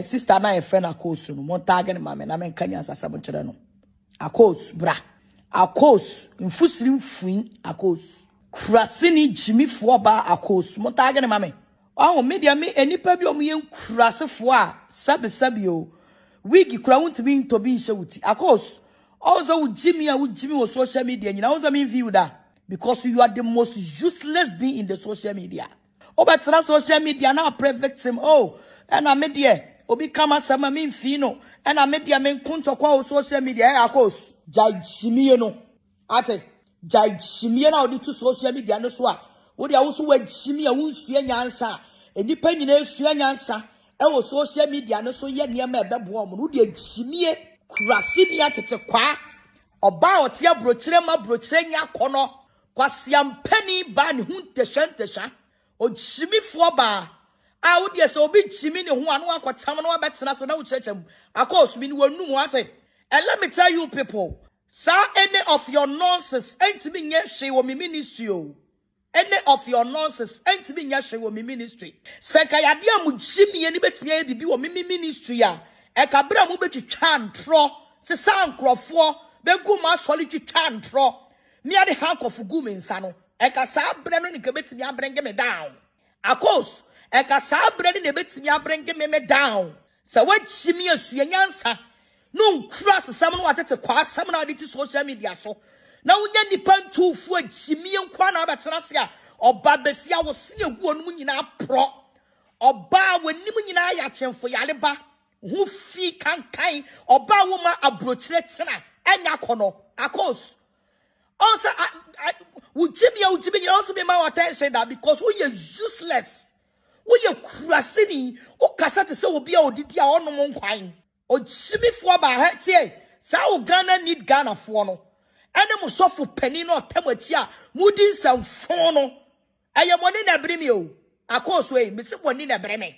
sister na a friend Akos no montage mama na men kanya asasabo kire no Akos bra Akos mfusiri mfuin Akos krasini jimi fo ba Akos montage mama oh media me enipa bi omuye krasefo a sabi o wigi kura wuntimi ntobi nhewuti Akos also jimi wo social media nyina also me view that because you are the most useless being in the social media obetra social media na pray victim oh and I media obi kama sama me mfino and I media me nkuntokwa social media Akos jajimie no ate jajimie na odi to social media no so a wo dia wo so wajimie a wonsua nyansa enipa nyina esua nyansa wo social media no so ye niam ebebo mo no dia jimie kurasini atete kwa oba otia brochire ma brochire nya kono kwasiampani ba ne huntehantehya ojimifo ba a wo dia so obi jimi ne ho anu akotam no abetena so na wo checham Akos mi ni wonu mu ate. And let me tell you people, sir, any of your nonsense ain't me nye she wo mi ministry o. Any of your nonsense ain't me nye she wo mi ministry. Sekayade amu jimi eni betimi e bibi wo mi ministry ya. E ka bra mu betwitwa ntro, se san krofo, be gu ma soli twitwa ntro. Me ade hankofu gu me nsa no. E ka sa bra no ni ke betimi abrenge me down. Akos, e ka sa bra ni betimi abrenge me down. So what jimi asua nyansa. No cross someone atete kwa some na di social media so. Na wonya nipa ntufu jimi nkwa na abetena se a oba besia wo se egu onum nyina pro. Oba wanim nyina ya chemfo yaleba. Hu fi kankan oba wo ma abrochire tena enya kono Akos. Also ujimi also be my attention that because we are useless. We are krasini o kasate se obi a odidi a onom nkwan. Ojimi fo ba ha tie sa o Ghana need Ghana fo no ene mo sofo pani no tamachi a mudi nsam no eye moni na bremi o Akos we me se moni na bremi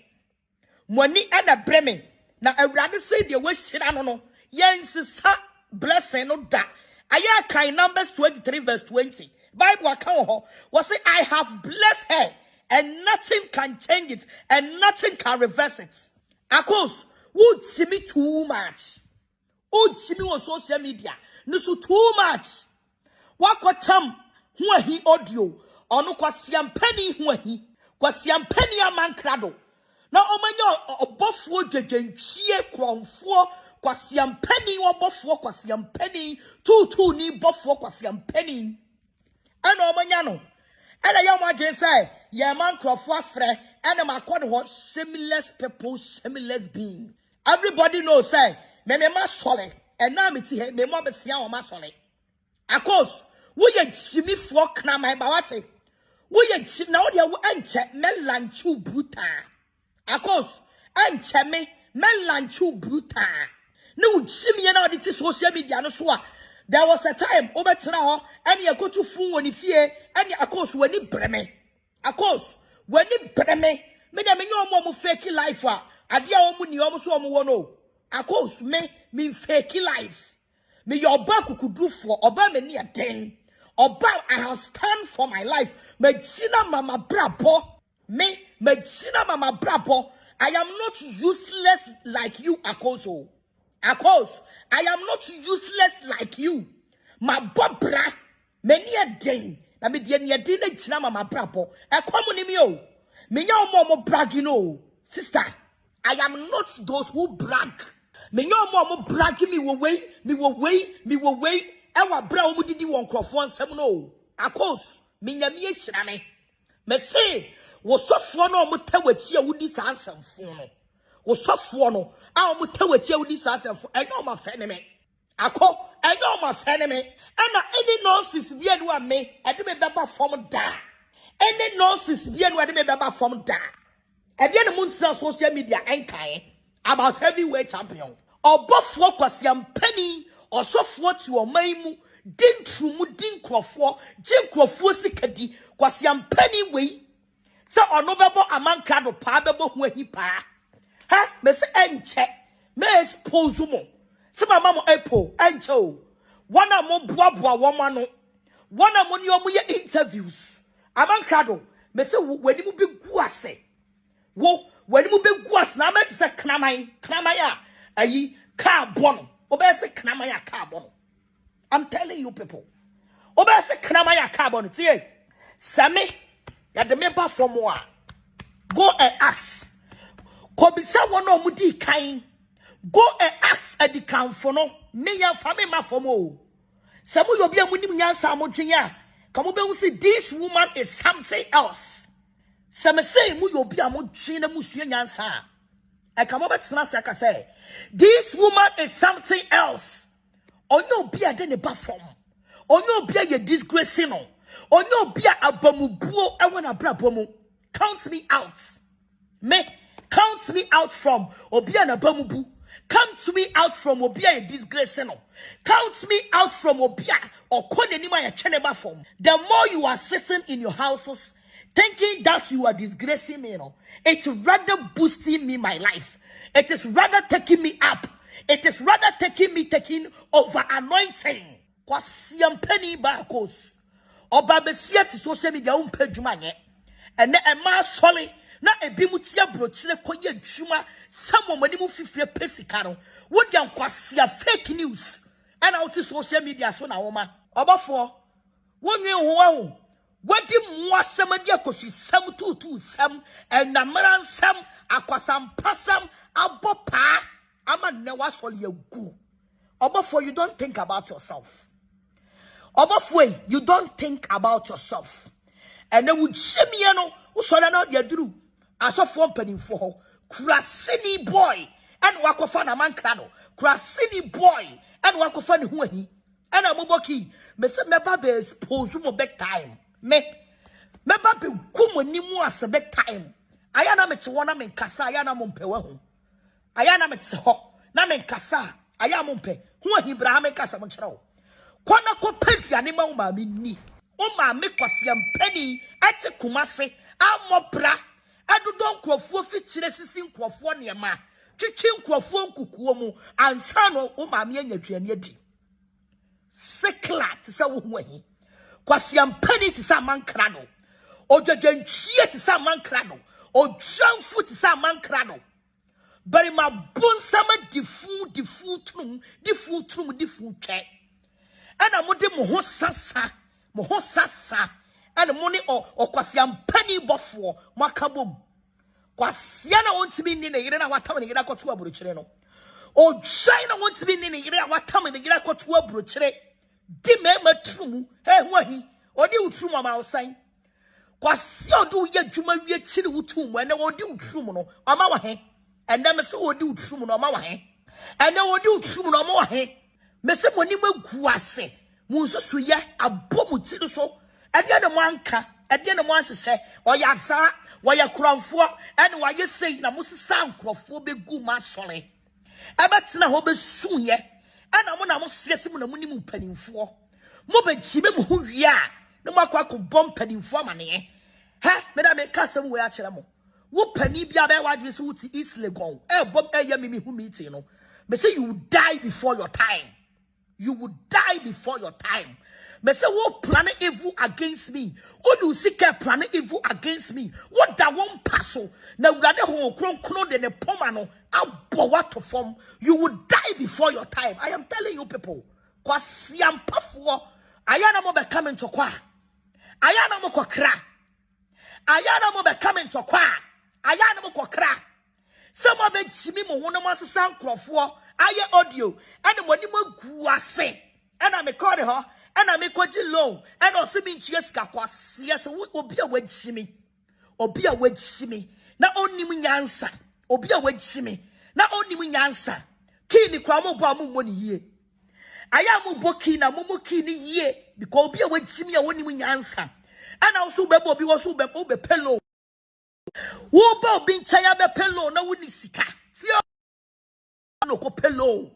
moni e na bremi na awurade say de we hira no yensisa blessing no da aya kan Numbers 23 verse 20 Bible account ho was say I have blessed her and nothing can change it and nothing can reverse it. Akos who Jimmy too much. Oh Jimmy on social media. Nusu too much. Wakotam Hoahi audio. Ono kwa siampeni Hoahi. Kwa siampeni Amankrado. Na omanyo Obofour jejenchie kronfo. Kwa siampeni Obofour kwa siampeni. Tutu ni Obofour kwa siampeni. Ano omanyano. And a young man say, yeah, man, Crawford, and I'm according what shameless people, shameless being. Everybody knows, say, me solid, and now me see me mama see how ma solid. Akos, we ye Jimmy Fork na my bawate. We ye Jim now dia wo enche melanchu bruta. Akos, enche me melanchu bruta. No Jimmy na di social media no so. There was a time obetena ho and ye go to fun woni fie and Akos woni breme. Akos woni breme. Me dem nyo mo fake life a ade a omu ni omu so omu wo no. Akos me fake life. Me your back kukudu for oba me ni den. Oba I have stand for my life. Me china mama brabo. Me china mama brabo. I am not useless like you Akos. Akos, I am not useless like you. My bobra, many a day. Na me dia ni adi na gina mama brabo. E kwamu ni mi o. Me nya mo bragging o. Sister, I am not those who brag. Me nya mo bragging me wo wei. E wa bra wo didi won krofo nsem no. Akos, me nya me ehira me. Me say, wo sofo no mo tawachi a wudi sansam fo no. Wo sofo no a mo tawachi a wudi sansam fo. E no ma fe ne me. Ako, I know my enemy. And any nonsense be any one me, I do me baba from da. Any nonsense be any one me baba from da. And then the moon social media anchor about heavyweight champion. Obofour kwasiam penny or so for to o maimu, din trumu din crofo, jim crofo sikadi, kwasiam penny way. So or no babo Amankrado pa babo Hoahi pa. Ha, me se enche, me expose mo. Sima mama epo encho wana mo boaboa woman no wana mo ni omo ye interviews Amankrado me se weni mu bi gu ase wo when you be guas na me say knamaya ayi carbon obe say knamaya carbon. I'm telling you people obe say knamaya carbon tie same ya de member from wa go and ask kobisa one no mudi kan go and ask at the camp for no me ya family ma for mo some you be amunim nyansa amodwenya come be say this woman is something else. Some say mu you be amodwenya musua nyansa I come over to say this woman is something else. Onyo be a den ba form onyo be a disgrace no onyo be a abamubuo e wona brabomu. Count me out. Count me out from Obia na bamubu. Count me out from Obia a disgrace no. Count me out from Obia or Konenima ya cheneba form. The more you are sitting in your houses thinking that you are disgracing me, no, it's rather boosting me my life. It is rather taking me up. It is rather taking over anointing. Kwasiam penny barcos. Oba besia to social media page money. And then a mass solid. Na ebimutia brochile koye juma someone when you fifre pesikaro would yan kwasia fake news and out to social media so na woman Obofour wonwe ho wadi mwasemedia koshi sam tutu sam and namaran sam akwasam pasam abopa ama newa soli egu. Obofour, you don't think about yourself. Obofour, you don't think about yourself. And then would shimmy no usola no dia duru aso form penny for Krasini boy and wakofa na Amankrado Krasini boy and wakofa ni Hoahi and amoboki me se meba be expose mo back time me meba be gumo ni mu as back time ayana me te wona me kasa ayana mo mpewe ho ayana me te ho na me kasa ayana mo mpe Hoahi Abraham kasa mo kyerɛ wo kwana ko peduane ma wo ma me ni o ma me kwasiam penny ate kumase amobra adodon krofo fikyire sisi krofo niema twitwi krofo nkukuo mu ansa no o ma me anyaduane adi sekla te se wo Hoahi kwasiam penny te se Amankrado ojadwantwie te se Amankrado odwanfu te se Amankrado bari ma bonsama difu trum twe ana mode mo ho sasa and money or kwasiam penny bofo makabom kwasia na wontimi ni na yire na watam ni yire akoto aburukyire no o China wontimi ni na yire watam ni yire akoto aburukyire di mema trumu Hoahi odi utrumu ama osan kwasia odu ye dwuma wie kyiri wutum ene odi utrumu no ama wa he ene me se odi utrumu no ama wa he ene odi utrumu no ama wa he me se moni magu ase munsusu ye abomutiri so ade na mwanka ade na mwanhye oyasa woya kronfo ene waye sei na musisa nkrofo begu masole ebetena ho besunye ena mo na mo sese mo na munim mpanimfo mo begime mo ho wi a na mo akwa bom mpanimfo amane me da me kasem we a kire mo wo pani bia ba wadwe so wuti East Legon bom mimi hu meeting no me say you will die before your time. You will die before your time. Me say what plan evil against me? What do you seek plan evil against me? What that won't pass? Now we are the whole crown de ne pomano. What to form? You will die before your time. I am telling you people. Kwasiam pafo. Ayana mo be coming to kwa. Ayana mo kokra. Ayana mo be coming to kwa. Ayana mo kokra. Some of the Jimmy mo wono mo sesan krofo. Aye audio and money mo guase and I me call her and I me kwaji low and also mean cheska kwasi yes obi a wajimi obi a wajimi na onni mu nyansa obi a wajimi na onni mu nyansa ki ni kwa mo bo mo ni yie aya mo boki na mo ki ni yie because obi a wajimi a wonni mu nyansa and also be obi wo so be pelo wo ba obi nchaya be pelo na woni sika no ko pelo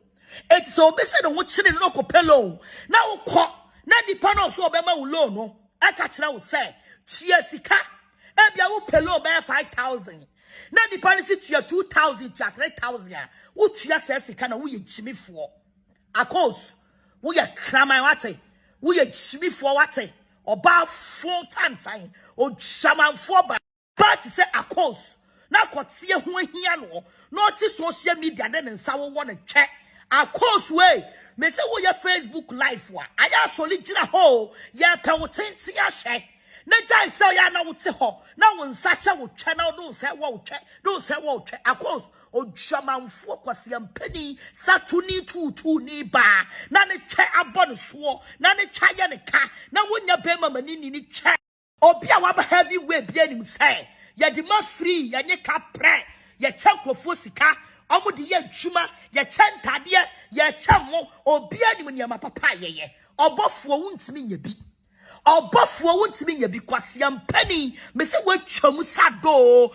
it's so be say no chire no ko pelo na wo ko na nipa no so be ma wo loan no aka kire wo say chia sika e bia wo pelo be 5,000 na nipa ni si chia 2,000 chia 3,000 wo chia say sika na wo ye chimifo akos wo ye kraman wate wo ye chimifo wate oba fon tantan o chamanfo ba but say akos na kotie ho ahia no no ti social media de nsa wo na twe akos we me se wo ye Facebook live wa aya soli gina ho ye pe wo tenti ahwe na jai se ya na wo te ho na wo nsa hye wo twe na do se wo twe akos odwamanfo kwasiampani satuni tutu ni ba na ne twe abon so na ne twa ye ne ka na wonya be mama ni twe obi a wa heavyweight bi anim say ye di ma free ye nye ka pre ye chenkofo sika omo de ye adwuma ye chentade ye chemo obi anim niam papa ye Obofour wuntimi nya bi Obofour wuntimi nya bi kwasiampani me se watwam sado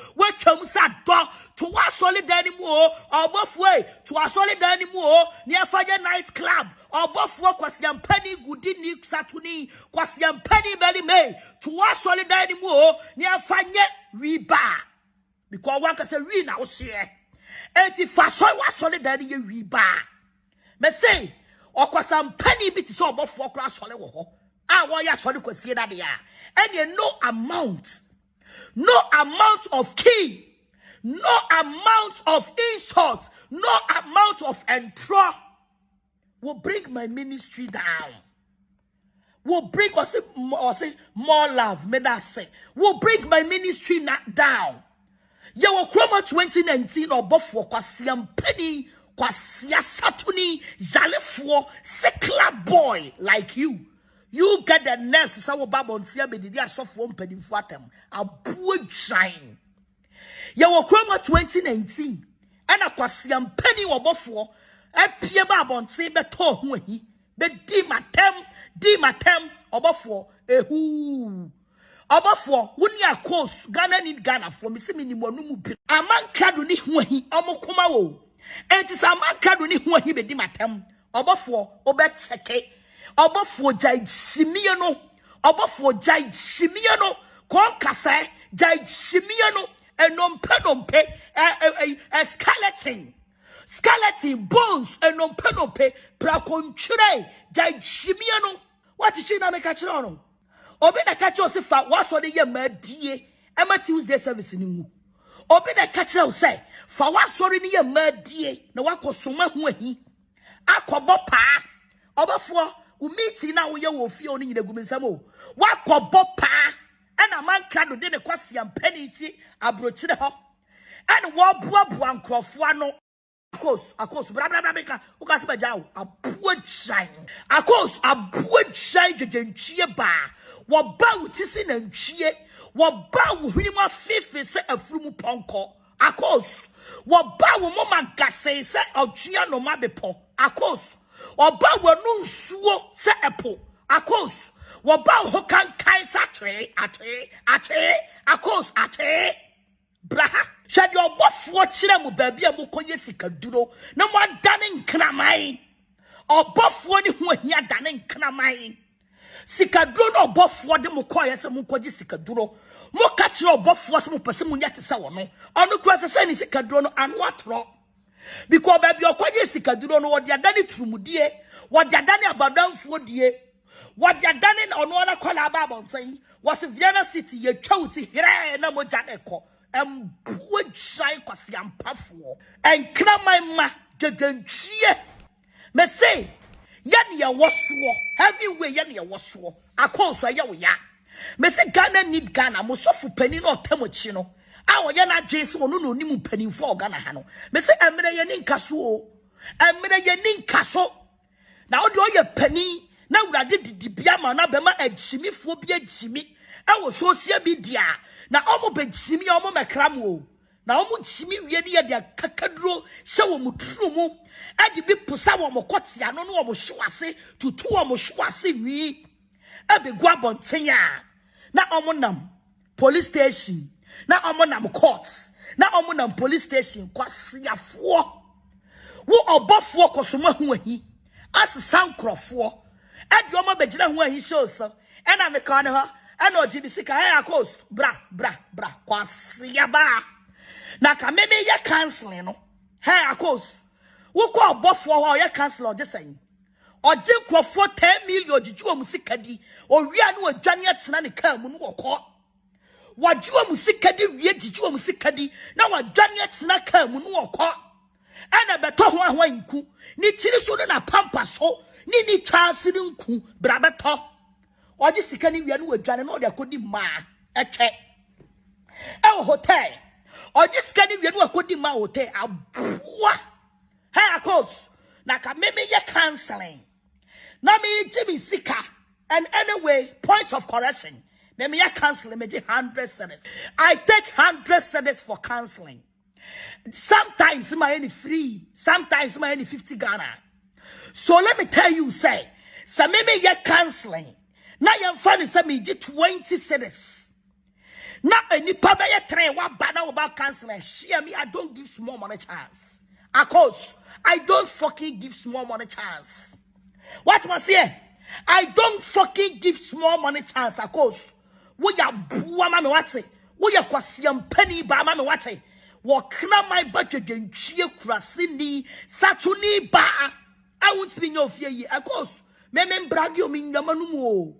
to wa solid anymore Obofour to wa solid anymore near fire night club Obofour kwasiampani gudi ni satuni kwasiampani beli me to wa solid anymore near fire riba because one can say we now share 85 so wa solid any riba me say okwasampani bi ti so Obofour kra solid wo ho wa ya solid kwasie da dia and no amount of key, no amount of insult, no amount of entro will bring my ministry down. Will bring us more love, may that say. Will bring my ministry down. Yawo Chroma 2019 Obofour kwasiampani kwasia satuni jalefo sekla boy like you. You get the nurse sawo babontia be didi asofo mpadimfo atem abuo shine. Yawo Chroma 2019 ana kwasiampani Obofour apie babontia beto Hoahi be di matem Obofour ehu Obofour woni akos Ghana need Ghana for me se minimum no mu bi Amankrado ni Hoahi omokoma wo enti sa Amankrado ni Hoahi be di matem Obofour obecheke Obofour jai shimie no kon kasa jai shimie no enompe skeleton bones enompe prakonchire jai shimie no what is she na make kire no obi na ka kire o se fa waso de ye madie ema Tuesday service ni ngu obi na ka kire o se fa waso re ni ye madie na wakosoma Hoahi akobo pa Obofour umiti na wo ye wo fie oni nyina guminsam o wakobo pa ana Amankrado de ne kwasiampani ti abrochire ho ana wo boaboa nkrofo ano akos bra beka ukase baja wo abuagyan akos abuagyan jejenchie ba wo ba utisi na ntwie wo ba wo hwinimu afefe se afrumu ponko akos wo ba wo moma gase se otwea no mabepo akos oba wonu nsuo se epo akos woba ho kan sa atre akos bra shade Obofour kire mu baabi a mukoye sikaduro na mo adane nkraman Obofour ni Hoahi adane nkraman sikaduro no Obofour de mukoye se mukoye sikaduro mo ka kire Obofour se mu pese mu nyate se wono onu kura se ni sikaduro no anu atro because baby okwaje sikaduro no wodi adane trumudie wodi adane abadanfo die wodi adane na ono na kwala aba bonsen was Vienna City ye twauti here na moja eko embuo jai kwasiampafo enkraman ma dedentwie me say yan ye woso heavyweight yan ye woso akonso ye wo ya me say Ghana need Ghana mo sofu pani no otamochi no awo ye na dwese wono no nimu panimfo Ghana ha no me say emre ye ni nkaso o emre ye ni nkaso na odi o ye pani na wurade didibia ma na bema agimifo bi agimi awo social media na omo begimi omo mekram o na omo gimi wie ne ye de kakaduro hye wo mutrumu adi bi pusa wo mokotia no no wo hwase tutu wo hwase wi abegu abonten a na omo nam police station na omo nam courts na omo nam police station kwasiafo wo Obofour kosoma Hoahi asesa nkrofo adi omo begina Hoahi show so ena meka ne ho ena ogibisika akos bra kwasiaba na ka meme ye canceling no akos wo ko Obofour ho ye cancel o desan oje krofo 10 million jiju o musika di owia ne odwane atena ne ka mu no woko wajua musika di wie jijua musika di na wadwane atena ka mu no okọ ana beto ho ahwa nku ni tiri so na pampa so ni twaase ni nku bra beto oje sika ni wie no wadwane na ode akodi ma etwe hotel oje sika ni wie no akodi ma hotel aboa hey of course na ka meme ye canceling na me Jimmy sika and anyway point of correction me ya canceling me 100 cedis. I take 100 cedis for canceling. Sometimes my any free, sometimes my any 50 Ghana. So let me tell you, say, so me ya canceling. Now you funny say me 20 cedis. Now any papa ya train what bad about canceling. Share me, I don't give small money chance. Of course, I don't fucking give small money chance. What must say? I don't fucking give small money chance, of course. We ya bua mama wate. We ya kwasiam penny ba mama wate. Wakna my budget and chia krasini satuni ba. I won't be no fear. Of course, me bragio min yamanumo.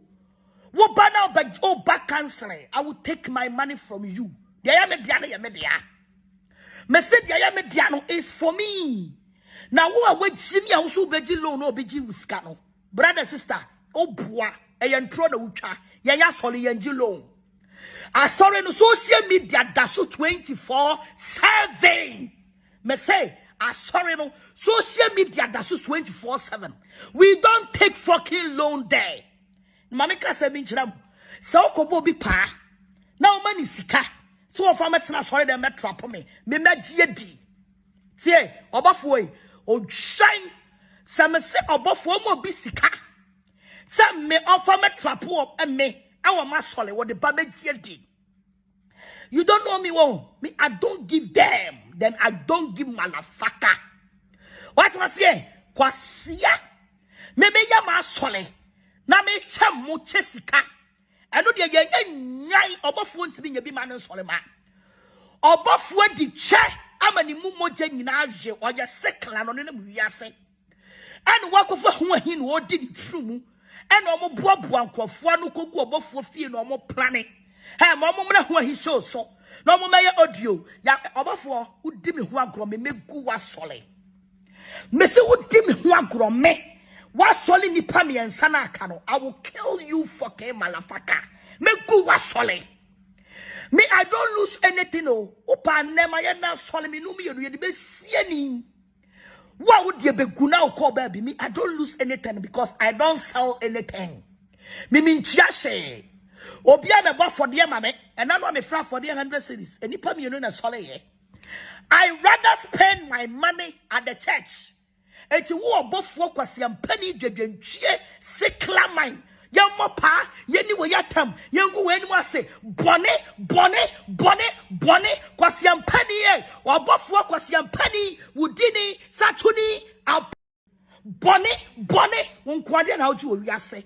Wo bana ba o back canceling. I will take my money from you. The ayamediana yamedia. Me said the ayamediano is for me. Now who are with Jimmy also beji loan or beji uskano. Brother sister, oh boy, a yantro na ucha. Yaya soli yanji loan. I saw in social media that's 24/7. Me say, I saw in social media that's 24/7. We don't take fucking loan there. Mamika said, Minchram, so kobo bi pa. Now money sika. So if I'm not sorry, they met trap me. Me GD. See, Obofour, oh shine. Some say Obofour mo bi sika. Some me offer me trap up and me. Our masole what the baby GD. You don't know me, me. I don't give them. Then I don't give malafaka. What must say? Kwasia. Me ya masole. Na me cham mo chesika. I know the nyai Obofour ntimi nya bi man nsole ma. Obofour di che amani mu moje nyina aje oye sekla no ne mu wiase. And wakofo Hoahi no odi di tru mu. And omo boaboa nkofo no kogu Obofour fie no omo plane. Hey, momo mna Hoahi show so. No mo meye audio. Ya Obofour udi me ho agro me megu wasole. Me se udi me ho agro me. Wasole nipa me ensa na aka no. I will kill you fucking malafaka. Megu wasole. Me I don't lose anything oh. Opa nema ye na sole me no me ye de be siani. What would you be guna or call baby? Me, I don't lose anything because I don't sell anything. Me mean chiashe. Obia me bought for dear mammy, and I know me fra for the 100 cedis. And you put me in a solid. I rather spend my money at the church. And to war both focus and penny judging cheer, sick mine. Young mopa, yenny way yatam, young go anyone say, bonnet, quasiam penny, or both work quasiam penny, woodini, satuni, up bonnet, won't quadran how to say.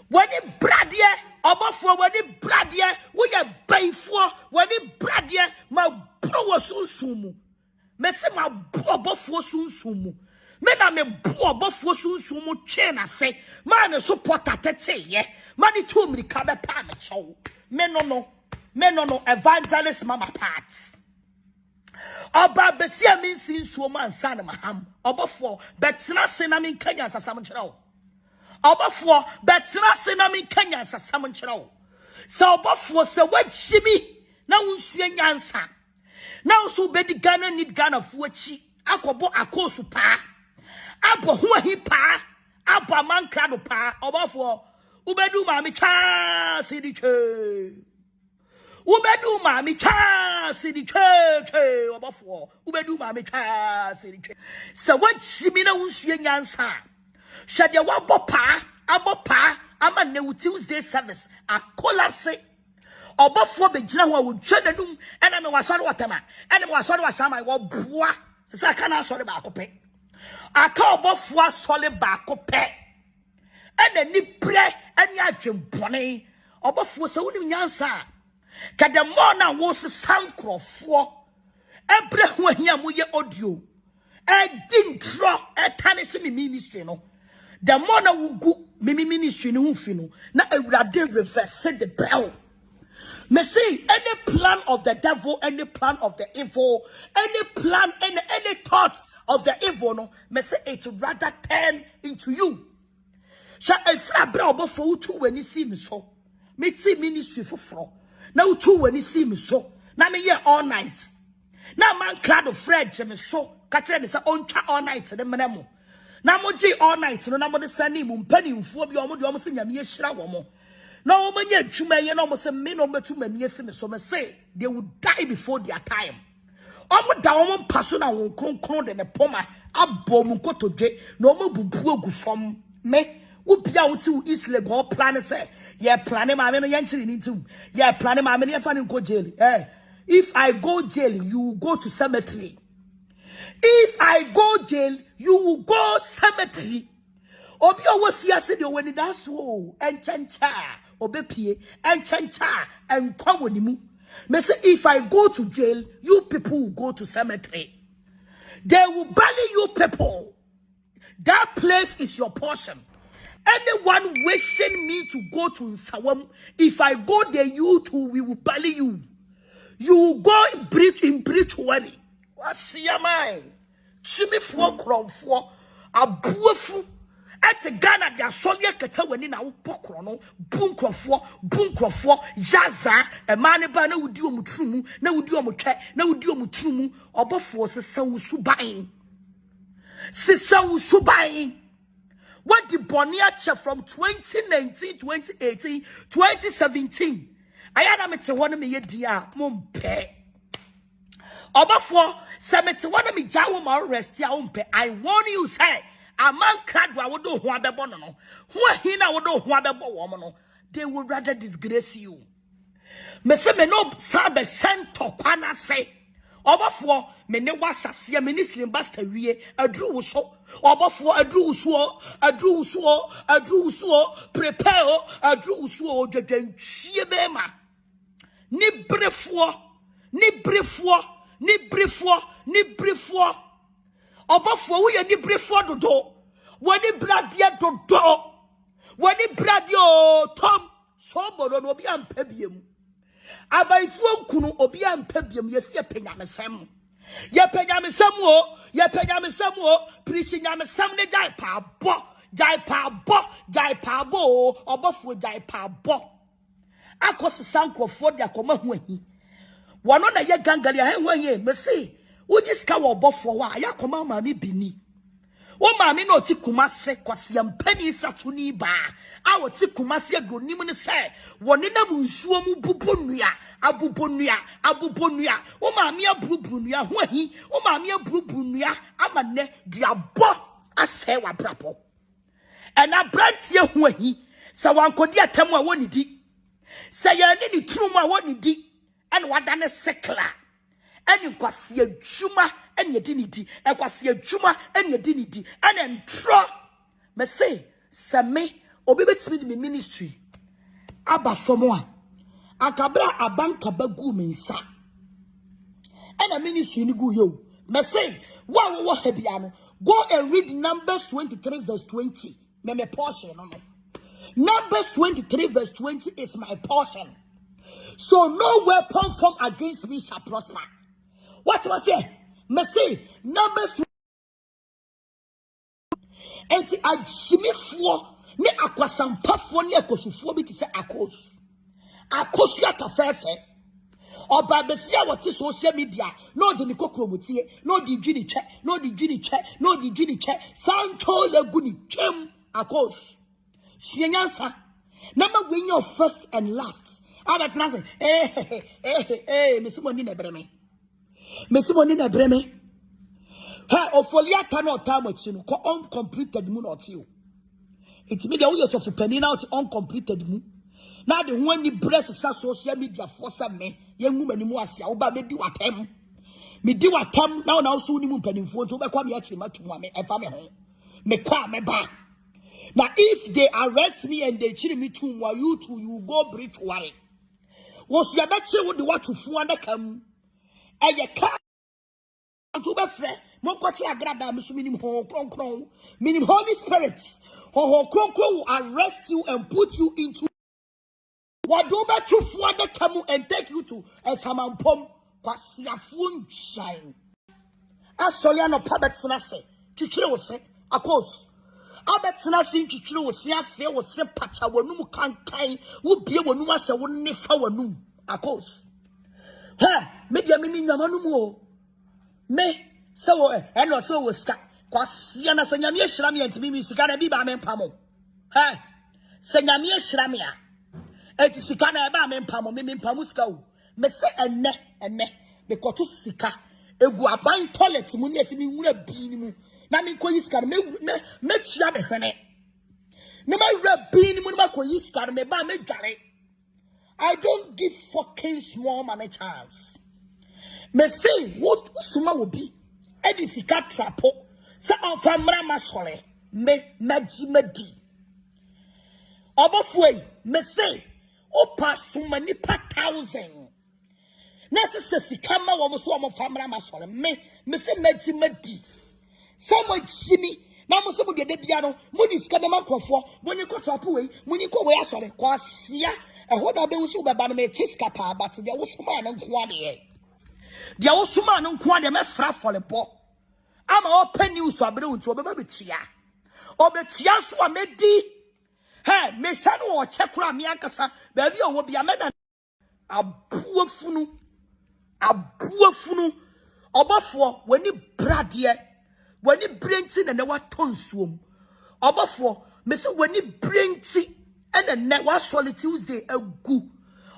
When it bradia, Obofour, when it bradia, we are bay for, when it bradia, my bro was soon sumu. Messe my Obofour soon sumu. Men a me Obofour soon sumu chain say, man a support at ye. Money to me cabe pan show. Men no, evangelist mama parts. Oba besia means in woman son maham. Obofour, but nothing I mean Kenya as a salmon channel. Obofour, but nothing I mean Kenya as a salmon channel. So Obofour say what shimmy now see answer. Now so be the Ghana need Ghana for chi. Akobo akosu pa. Abo Hoahi pa. Abo Amankrado pa. Obofour. Ubedu mami cha sidi che. Ubedu mami cha sidi che. Obofour. Ubedu mami cha sidi che. So what shimmy now see answer. Shadia wabo pa. Abo pa. Ama ne Tuesday service. A collapse. Obofour be jina ho wo twenanum ena me wasori watama ena me wasori wasama wo boa se aka na asori ba akope aka Obofour asori ba akope ena ni pre enya adwempone Obofour se woni nyansa ka de mo na wo se sankrofo ebre ho ahia mo ye audio e dintro e tanise me ministry no de mo na wo gu me ministry no hu fi no na awurade reverse the bell. Me see any plan of the devil, any plan of the evil, any plan, any thoughts of the evil, no, me say it rather turn into you. Sha efra bra Obofour utu when you see me so. Me see ministry for fro. Now utu when you see me so. Now me here all night. Now Amankrado Fred me so. Catch me say on all night the menemo. Now mo G all night. No now mo de sani mo penny mfuo bi omo se nyame yeshira wo mo. Now omo nya adwuma ye no mo se me no betu mani ese me so me say they will die before their time. Omo da omo paso na won kronkron de ne poma abom nkotodwe na omo bubu ogu fam me. Upia uti isle go plan say yeah plan ma me no yanchiri ni ntim yeah plan ma me no yafa ni go jail if I go jail you go to cemetery. If I go jail you will go cemetery. Obi owo fiase de woni da so enchancha obepie enchancha enkwa wonimu. Me say if I go to jail you people will go to cemetery. They will bury you people. That place is your portion. Anyone wishing me to go to Nsawam, if I go there, you too, we will bury you. You will go in Hoahi. What's your mind? Chimi for crown for a boofu. At the Ghana, they are solely a when in our pokrono, bunker for, Yaza, a man about no do mutrumu, no do mutre, no do mutrumu, Obofour, Sista Subain. Sista Subain. What the Boniacha from 2019, 2018, 2017. I had a one of me dear mumpe. Obofour, Samit one of me jaw my rest ya umpe. I warn you, say, Amankrado would do Hoahi Hoahi would do Hoahi. They would rather disgrace you. Me say me no sabe sento kwana say. Obofour me ne washa sia me ni slim basta wie adru so Obofour adru so prepare adru so dedentwie bema ni brefour Obofour wo ye ni brefour dodo woni bradia dodo woni bradio tom so bodo no bi ampa biem Abaifuo nkunu obi ampa biem yesi epenyamesem ye penyamesem o preaching nyamesem ne jai pa bo Obofour jai pa bo akosi sankrofo de akoma Hoahi wono na ye gangali ha Hoahi me say woji ska wo Obofour wa ya koma ma me bini wo ma me no ti kumase kwase ampani satuni ba awo ti kumase adonim ne se woni na munsuo mu bubonua abubonua wo ma me aburubunua Hoahi wo ma me aburubunua amane diabo ase wa brapo ena brantie Hoahi se wankodi atam a woni di se ye ni trum a woni di ena wada ne sekla eni kwase adwuma eni di ni di ekwase adwuma eni di ni di ena ntro me say se me obi betimi di ministry aba fomo a akabra abanka bagu mensa ena ministry ni gu yo me say wo ha bia no go and read Numbers 23 verse 20 me portion no Numbers 23 verse 20 is my portion. So no weapon formed against me shall prosper. What was it? Me say Numbers 20 enti agimifuo ne akwasampafo ne akosufo bi ti se akosu ya kafefe oba besia wote social media no de ni kokromotie no di dwini che sancho legu ni twem akosu sienyansa nama when your first and last abat na say mesimoni na breme ha ofoliata no tamachi no ko uncompleted mu not you it me dey we so for penny out uncompleted mu na de ho ani breast social media for some me yengu manimu asia wo ba me di watam na so ni mu penimfo nto be kwa me akiri matuma me efa me ho me kwa me ba. Now, if they arrest me and they chill me too, while you two, you go breach worry. Was your betcha would what to fund come? And you can't to be fair. Monkochi Agradaa, meaning Holy Spirits, or will arrest you and put you into Wadoba to for the kamu and take you to a samampom kwasiafun shine. Asoliano pabetsna se, chichiro se, of course. Abetsna sin chichiro se afe wo se pacha wonum kankan, wo bie wonum ase wo nefa wonum, of course. Ha, me dia me nyamanu mo. Me so eno so wo ska. Kwasia na sanyame ehira me antimi mi sika na bi ba me mpamo. Ha, sanyame ehira me a eti sika na ba me mpamo me mpamu sika o. Me se enne me koto sika egu aban toilet mu ne esi mi wura bi ni mu na me koyi sika me tua me hwene na ma wura bi ni mu na koyi sika me ba me dware. I don't give fucking small money chance. Me say what suma will be edi sika trapo sa anfamra masole me majimadi Obofour me say o pass many per 1,000 na se sika ma wo so o famra masole me say majimadi samo jimi na mo so mo de bia no mo di sika ma krofo mo ni ko trapo we mo ni ko we asore kwa sia ehoda be wusu be ba no me chiska pa but de wo so ma no nko ade de wo so ma no nko ade me fra fole po ama open news abere unti obeba betia obetia so amedi he me hwa no wo chekura me akasa ba bia wo bia me na abuafunu Obofour wani brade wani brenti na wa tonsuom Obofour me se wani brenti ena ne wa sole Tuesday agu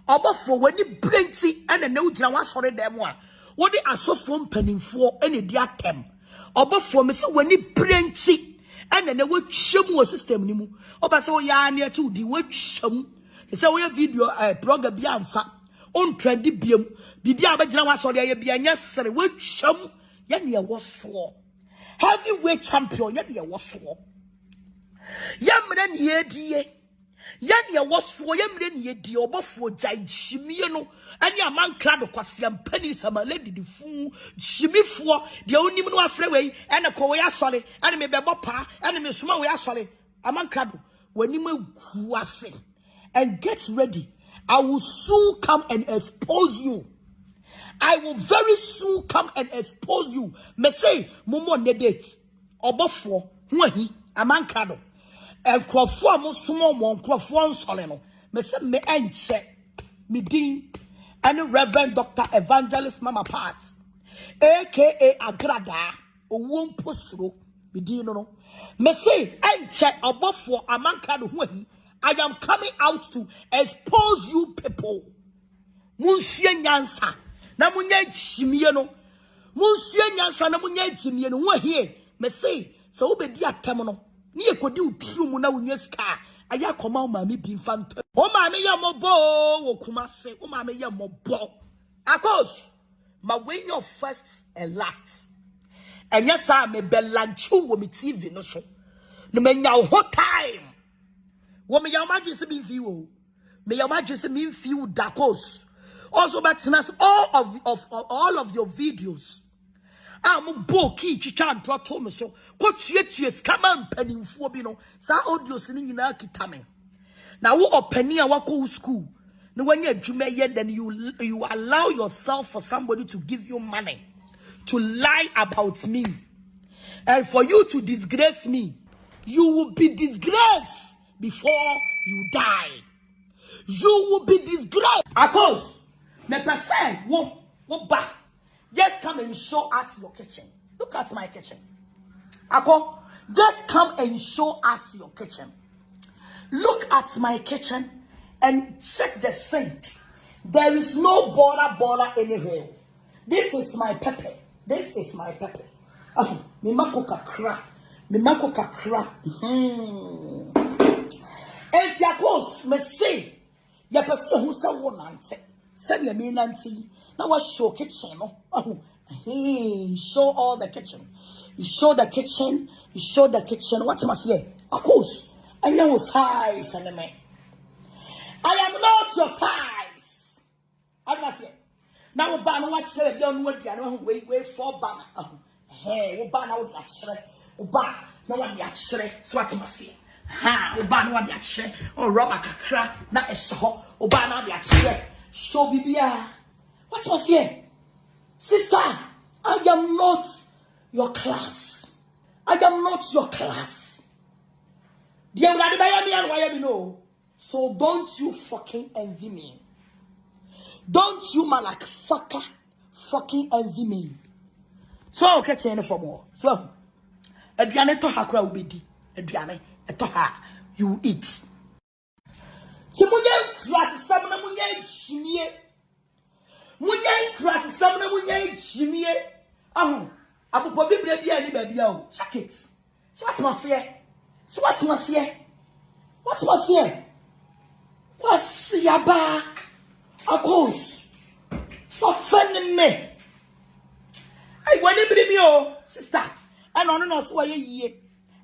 Obofour wani brenti ena ne ugina wa sore dem a wo de asofo mpanimfo ena di atem Obofour me se wani brenti ena ne wo twam wo system ni mu oba se wo ya na ati udi wo twam se wo ya video blogger bia amfa on trendy biem bibia abagina wa sore ya bia nya sere wo twam ya ne wo so heavyweight champion ya ne wo so ya mre ne yedie yan ya woso ya mre ne yedie Obofour jai chimie no ani Amankrado kwase ampani samale didifu chimifo de onim no afre wei ene ko we asole ene me bebo pa ene me suma we asole Amankrado wanim aguase and get ready. I will soon come and expose you. I will very soon come and expose you. Me say momo ne date Obofour Hoahi Amankrado Enkrofo mo sumo mo enkrofo nsole no me se me enche me din and Reverend Dr. Evangelist Mama Pat aka Agradaa owon posuro me din no me say enche Obofour Amankrado Hoahi. I am coming out to expose you people. Munsue nyansa na munya jimie no munsue nyansa na munya jimie no Hoahi me say so obedi atem no ni ekodi utrum na wunya ska aya koma ma me bi mfanta o ma me ye mobo wo kumase o ma me ye mobo akos ma when your first and last enya sa me belanchu wo me TV no so no menya ho time wo me ya madwe se bi view me ya madwe se me view dakos also but all of your videos am boki chicha ntoto me so ko tuetue scam mpanimfo bi no sa audios ni nyina kitame na wo opani a wako school no when you then you allow yourself for somebody to give you money to lie about me and for you to disgrace me. You will be disgraced before you die. You will be disgraced. Of course, me person wo ba. Just come and show us your kitchen. Look at my kitchen. Ako, just come and show us your kitchen. Look at my kitchen and check the sink. There is no border anywhere. This is my pepper. This is my pepper. Me mako kakra. And yakos me say, ya person who sa wonante. Send me nanti. Now what show kitchen? Show all the kitchen. You show the kitchen. You show the kitchen. What must say? Of course, I am size and me. I am not your size. I must say. Now ban what say don't wait. I don't wait for ban. Hey, what ban out that shred? Ban. No one that shred. So what must say? Ha, oba no de achire. O rubber kakra na eseho. Oba na de achire. Show bibia. What was here? Sister, I am not your class. I am not your class. Dear Brother Bayami and why know. So don't you fucking envy me. Don't you malak fucker fucking envy me. So I'll catch you for more. So Adriane to hakra ubedi. Adriane to ha you eat. Timunye class samna munye chimie. Munye class samna munye chimie. Ahu. Abupo biblia bia ni babia o. Check it. So what must say? So what must say? What must say? What's yaba? Of course. Offend me. I want to bring you, sister. And on us why ye.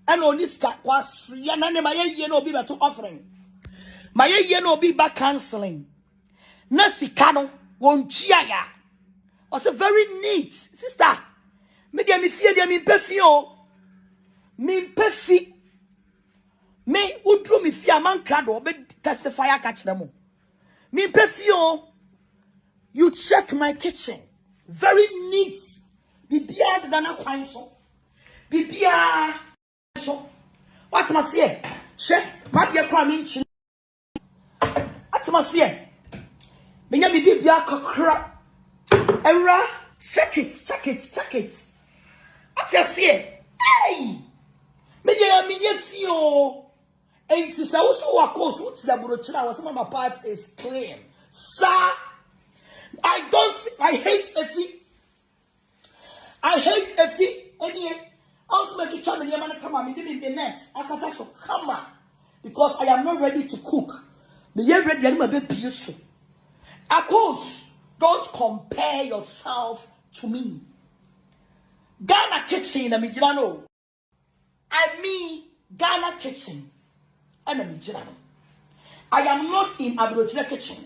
And on this cat was yanane my ye no be to offering. My ye no be back cancelling. Nasi cano won't chia. Was a very neat sister. Me dia me fear dia me perfio. Me perfi. Me udru me fear Amankrado be testify catch them. Me perfio. You check my kitchen. Very neat. Bibia than a quine so. Bibia so. What must say? She might be a crime in Chile. What must say? Maybe Bibia cockra. Era. Check it. What's your say? Hey! Maybe I mean, yes, you. And since I also of course, what's the Burochina was some of my parts is clean. Sir, I hate Effie. Any also make you try to come on, me the next. I can't so come on. Because I am not ready to cook. Me yet ready, I'm a bit useful. Of course, don't compare yourself to me. Ghana kitchen, I mean, I mean, Ghana kitchen. And I am not in Agradaa kitchen.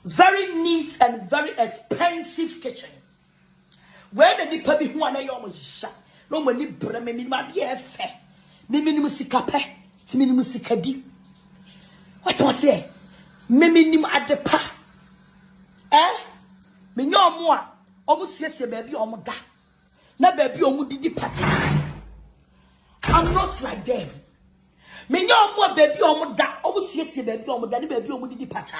Very neat and very expensive kitchen. Where the people be one of shot. No money, me my dear fair. Me musikape, me musikadi. What was there? Me at the pa. Me no more. Almost yes, baby, omoda. Na baby, omudi party. I'm not like them. Me no more baby, omoda. Almost yes, baby, omoda. Baby, omudi party.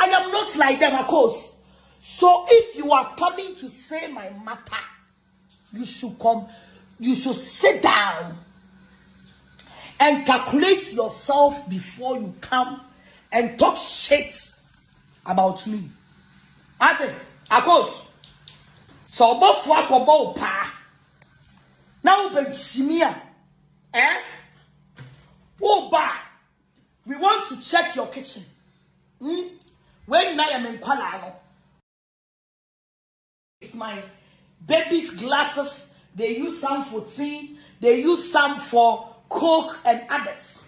I am not like them, of course. So if you are coming to say my matter, you should come, you should sit down and calculate yourself before you come and talk shit about me. Ate, of course. So Obofour akobo pa. Now be chimia. Oba. We want to check your kitchen. When I am in Kuala, it's my baby's glasses. They use some for tea. They use some for Coke and others.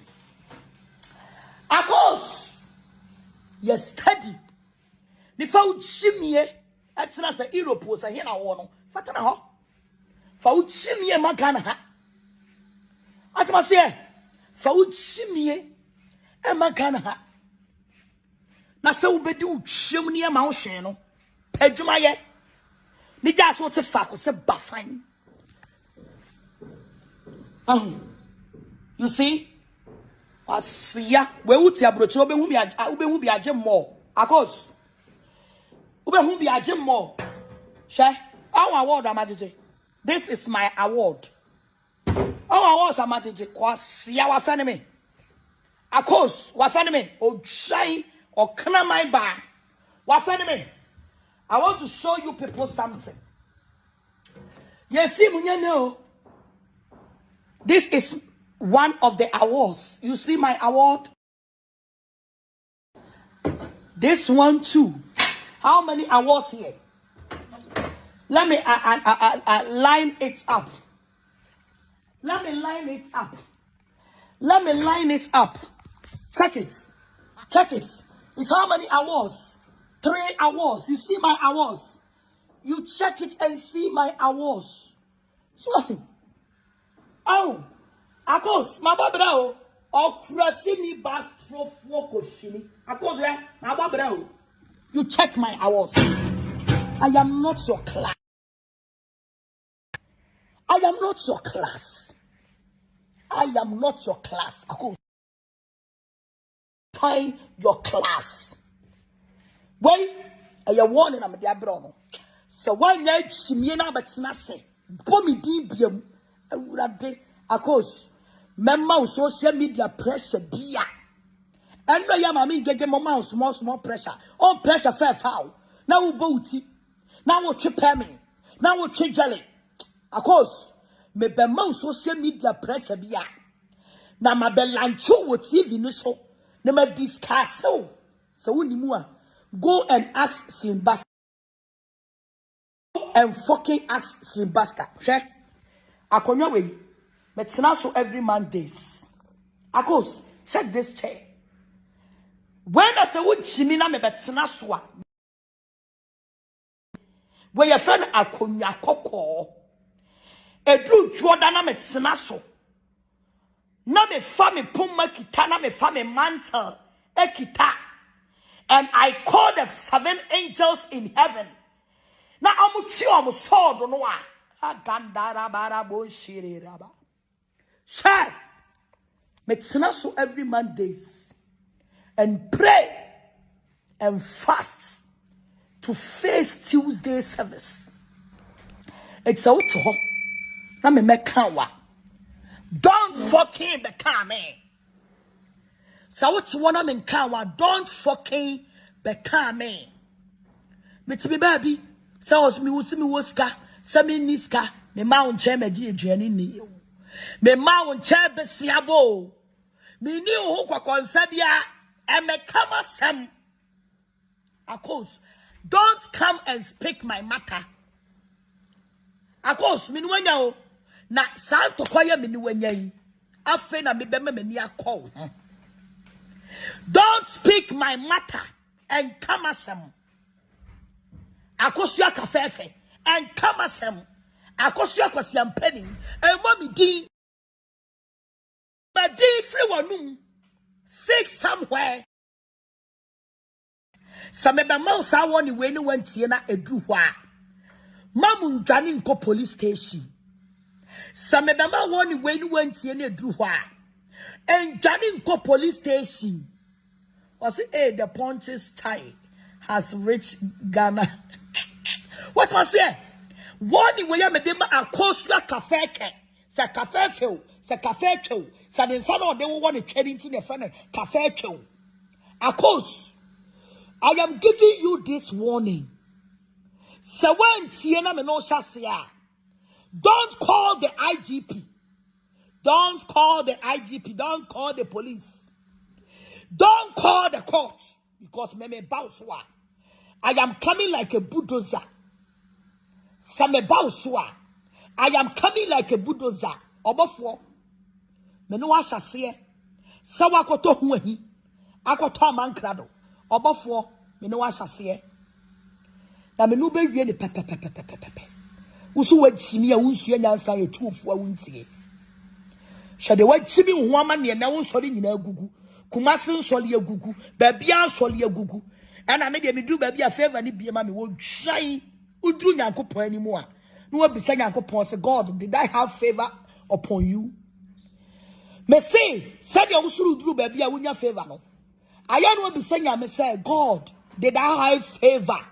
Of course, you study. Before chimney, that's not a Europe was a here now. Fatana ho. For chimney, Magana. At my say, for chimney, and Magana. Na se ubedi utwem ne ma wo hwen no adwuma ye ni ja so te fa ko se bafan. You see, asia we wuti abrochi obehu bi age mo of course obehu bi age mo she our award amajeje. This is my award. Our awards amajeje kwa sia wa fane me of course wa fane me o try or can my bar? What me? I want to show you people something. Yes, see, know. This is one of the awards. You see my award? This one too. How many awards here? Let me line it up. Let me line it up. Let me line it up. Check it. Check it. It's how many awards? 3 awards. You see my awards. You check it and see my awards. So, oh, akos, my babra, or crasini back trofokoshini. Akos, my babra. You check my hours. I am not your class. I am not your class. I am not your class. Akos. Find your class. Wait, I warning I'm dear Brono. So one night she me na betina say, Bomi dibium, I would have day. Akos, memma social media pressure beer. And no yammy get my mouse small pressure. All pressure fair foul. Now booty. Now what chip me. Now what chip jelly. Akos, me be mouse social media pressure beer. Now my belancho what TV no so. Never discuss so. So when you go and ask Slim Bastard. Go and fucking ask Slim Bastard. Check. I come your way. But so every Mondays. I goes check this chair. When I say what chimina me betina so. Where your friend akonya koko. Edru Jordana me betina so. Na me fa me puma kita na me fa me mantle ekita, and I call the 7 angels in heaven. Na amuchi amu sword no wa agandara bara bo shiri raba. Share me tsena so every Mondays and pray and fast to face Tuesday service. It's out to ho na me mekawa. Don't fucking become me. So what's one of them kawa? Don't fucking become me. Me to be baby. So me woska. So me niska. Me mount chair me journey ni. Me mount chair besiabo. Me ni who kwa konsabia. And me come some. Of course, don't come and speak my matter. Of course, me no na santo kwaya me ni wanyan afe na me bema me ni akọ. Don't speak my matter and come asem akosua kafefe and come asem akosua kwasiam pani and mommy din but din free one sick somewhere some be mouse I want we ni wantie na edu ho a mamu ndwane nko police station. Some of them want when you went in a druha and Johnny Co police station was the Pontius child has reached Ghana. What was it? One way I made them a course like cafe, sa cafe fill, sa cafe show, sa then some of them want to trade into the friend cafe show. Of course, I am giving you this warning. So when Tiana Menosha. Don't call the IGP. Don't call the IGP. Don't call the police. Don't call the courts. Because me bauswa. I am coming like a bulldozer. Same bauswa. I am coming like a bulldozer. Obofour. Me no asha se. Sawa koto Hoahi. Akoto Amankrado. Obofour. Me no asha se. Na me no be wie ne pepe. Usu wachimi a unsu nyansa ye tuofu a wuntie. Shade wachimi ho amane na wonsori nyina gugu. Kumase nsori agugu, babia nsori agugu. Ana me de me du babia favor ni biema me wo twan udru Nyankopon animu a. No wabisa Nyankopon say, God, did I have favor upon you? Me say, said you usuru udru babia wunya favor no. Aya no wabisa Nyame say, God, did I have favor?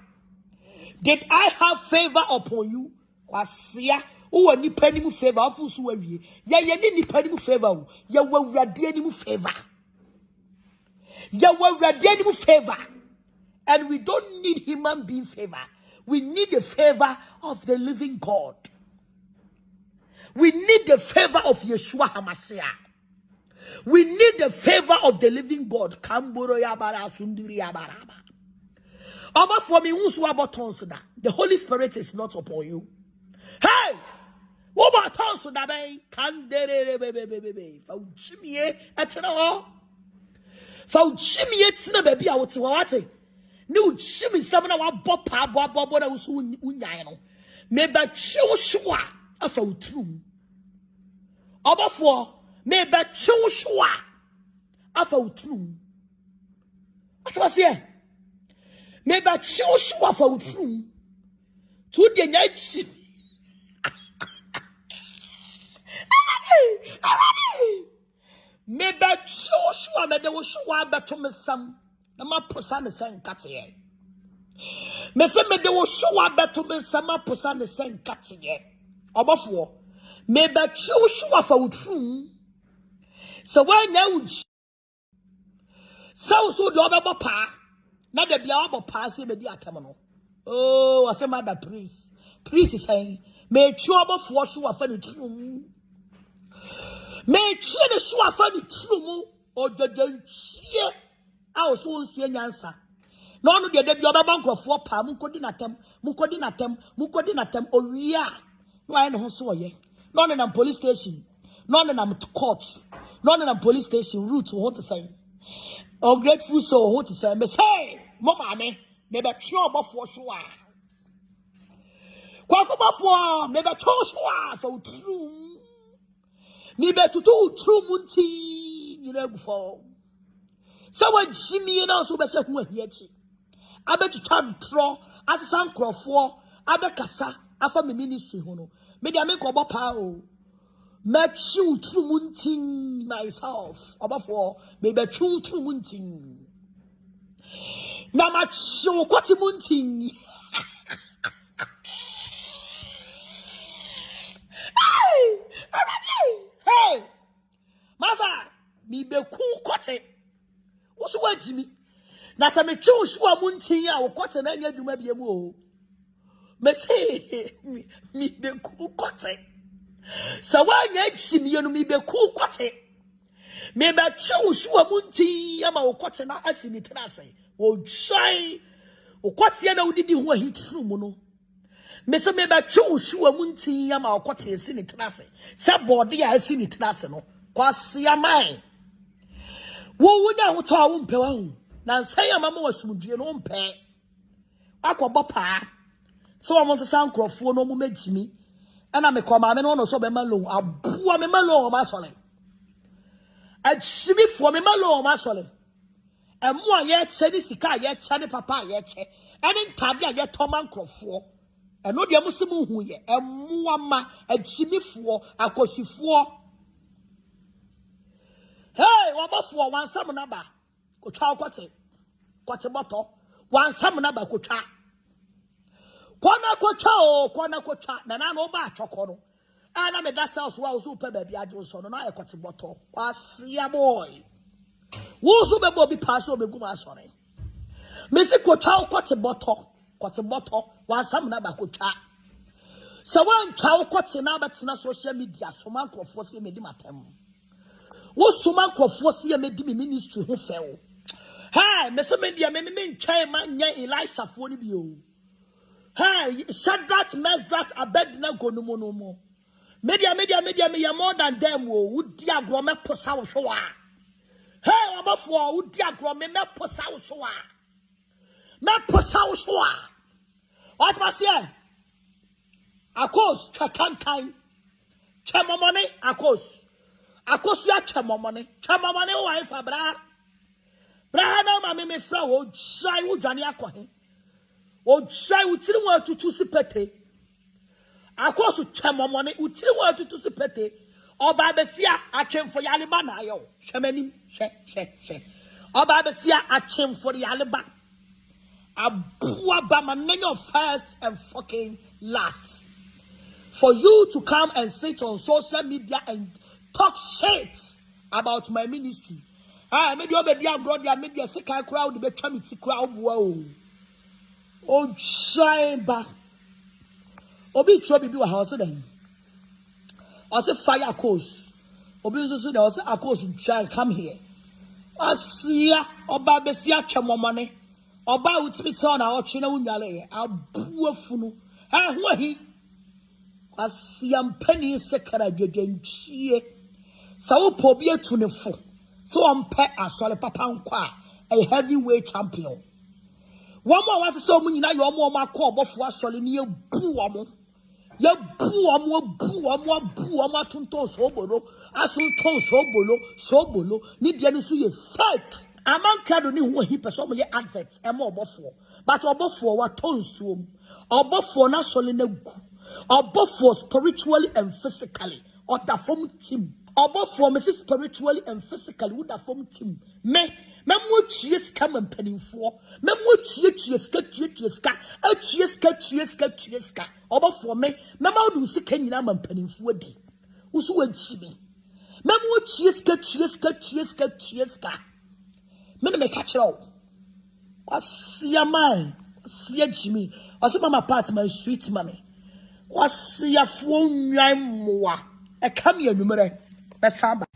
Did I have favor upon you? Wasia uwa nipa ni mu favor afusu wawie ye ni nipa ni mu favor ye wawrade ni mu favor and we don't need human being favor. We need the favor of the living God. We need the favor of Yeshua HaMashiach. We need the favor of the living God. Kamburo yabara sundiri yabaraba. Obofour me unsu abotonso da. The Holy Spirit is not upon you. Hey! What about Tonso da bay? Kandere bebe. Fauchimie etena. Fauchimie etina baby a wote wate. Ni uchimi stamina wa bopa boda usu unyae no. Me ba chiwo shwa. afa utrum. Obofour me be chunshwa afa utrum. What was here? Me be chunshwa afa utrum. Tu de nyai me be chunshwa me de wo shwa beto me sam. Na ma posa ne sen kate. Me se me de wo shwa beto me sam ma posa ne sen kate. Obofour me be chunshwa afa utrum. So when you so do obebo pa na de bia obo pa se be di atam no. Oh, I say mother priest is saying me chu Obofour shu afa ne trum. Me chie ne shu afa ne trum o jojanchie a so nsie nyansa. No no de bia obebo nkrofo pa munkodi natam owia no aye ne ho so oye. No na police station, no na court, no na police station route what to say. Ungrateful soul what to say. Me say, mama me be try Obofour showa. Kwa Obofour me be try showa for true. Me be to true munti you know for. So when Jimmy and also be say hu ahiechi. Abe to try draw as some crofo abe kasa afa me ministry ho no. Me dia me ko bopa o. Me chu true munting myself. Obofour me be true munting. Na ma chu kwati munting. Hey! Masa me be ku kwati. Wo so wa jimi. Na sa me chu shu munting a wo kwati na nya dwuma bia mu o. Me say me be ku kwati. So when you see me, you be cool quate. Me be choose you a munti, ama o quate na asini trase. O try o quate na udidi who he true mono. Me say me be choose you a munti, ama o quate asini trase. Sa body asini trase no. Kwasi amai. Wo wunya ho to a wo mpe wa hu. Na nsan amama wasumdue no mpe. Akwa pa. So omo se san krofo no mo magimi. And me come me no so be malo abua me malo o masole a chimi fo me malo o masole e mo a ye che ni sika ye che ni papa ye che ene ntade a ye toman krofo e no de musemu hu ye e mo ama a chimi fo akosifo hey Obofour wansam na ba ko twa kwate boto wansam na ba ko twa Kwana kocha na no ba atwoko no ana me da cells wa so pe ba bia jonso no na e kwate boto kwasia boy wo so be bo bi pass o begum asore me se kocha kwate boto wansam na ba kocha so wan twa kwate na betena social media so man krofo se me di matem wo so man krofo se me di ministry ho fewo ha me se media me ntwan man nya Elisha fo ni bi o. Hey, Shadrach, Mesdrach, Abednego no more. Media, me more than them. Would diagram me posa showa. Hey, Obofour, would diagram me posa showa. Me posa showa. What was here? A course, chakankai. Chemo money, a course. A course, ya chemo money. Chemo money, wife, bra. Bra, no, mammy, me flow, shy, would Johnny Aquahin. O try utiri wa tutu sipete akoso chemo money utiri wa tutu sipete oba besia atwemfo yaleba na ayo hwemanim hwe oba besia atwemfo yaleba abua ba manenyo first and fucking last for you to come and sit on social media and talk shit about my ministry me dey obedi abroad ya media sika crowd be twa me ti crowd wo o shine ba obi tro bibi wa house then I say fire course obi so say there say a course try come here asia oba besia twemomone oba utimi tell na o twe na wunwale abuafunu Hoahi asia mpani sekara dwedwanchie sa wo po bi atunefo so ompe asole papa nkwa a heavyweight champion. One more was so many now your mama call Obofour asole ni ebu omo. ya bu am tunto sobolo asun ton sobolo ni bia ni so ye fake Amankrado ni ho hi person mo ye adverts e ma Obofour but Obofour wa ton suom Obofour na sole na gu Obofour spiritually and physically or the form team Obofour me spiritually and physically with the form team me mo chies come and pennyfo me mo chies ska Obofour me ma do sika nyina man pennyfo di usu wachi me mo chies ska me me catch all wasia man wasia Jimmy wasia mama part my sweet mommy wasia fo nwan moa e kam ya numere be samba